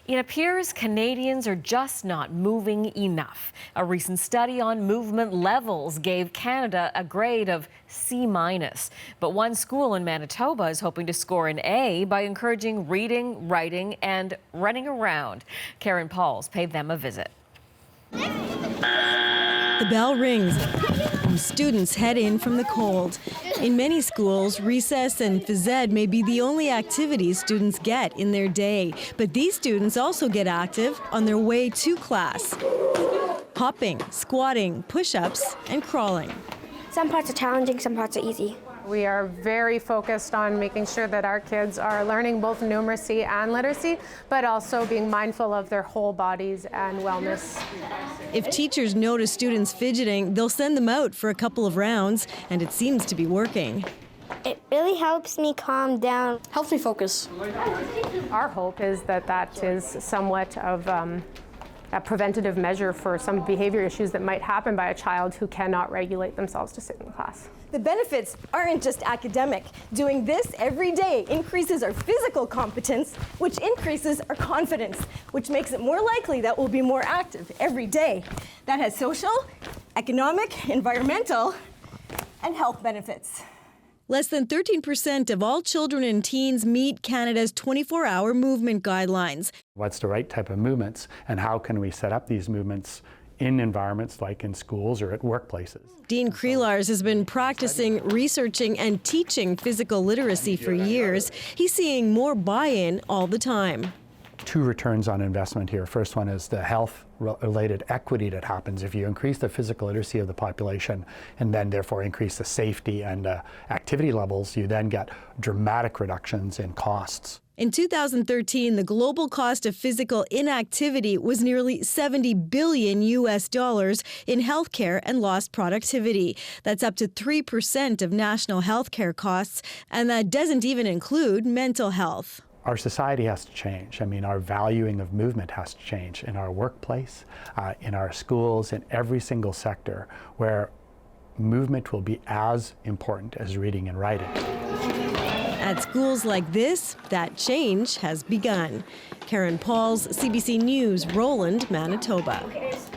It appears Canadians are just not moving enough. A recent study on movement levels gave Canada a grade of C-. But one school in Manitoba is hoping to score an A by encouraging reading, writing, and running around. Karen Pauls paid them a visit. The bell rings and students head in from the cold. In many schools, recess and phys ed may be the only activities students get in their day. But these students also get active on their way to class. Hopping, squatting, push-ups, and crawling. Some parts are challenging, some parts are easy. We are very focused on making sure that our kids are learning both numeracy and literacy, but also being mindful of their whole bodies and wellness. If teachers notice students fidgeting, they'll send them out for a couple of rounds, and it seems to be working. It really helps me calm down. Helps me focus. Our hope is that that is somewhat of a preventative measure for some behavior issues that might happen by a child who cannot regulate themselves to sit in class. The benefits aren't just academic. Doing this every day increases our physical competence, which increases our confidence, which makes it more likely that we'll be more active every day. That has social, economic, environmental, and health benefits. Less than 13% of all children and teens meet Canada's 24-hour movement guidelines. What's the right type of movements, and how can we set up these movements in environments like in schools or at workplaces? Dean Creelars has been practicing, researching, and teaching physical literacy for years. He's seeing more buy-in all the time. Two returns on investment here. First one is the health-related equity that happens if you increase the physical literacy of the population and then therefore increase the safety and activity levels, you then get dramatic reductions in costs. In 2013, the global cost of physical inactivity was nearly $70 billion in healthcare and lost productivity. That's up to 3% of national healthcare costs, and that doesn't even include mental health. Our society has to change. I mean, our valuing of movement has to change in our workplace, in our schools, in every single sector where movement will be as important as reading and writing. At schools like this, that change has begun. Karen Pauls, CBC News, Roland, Manitoba.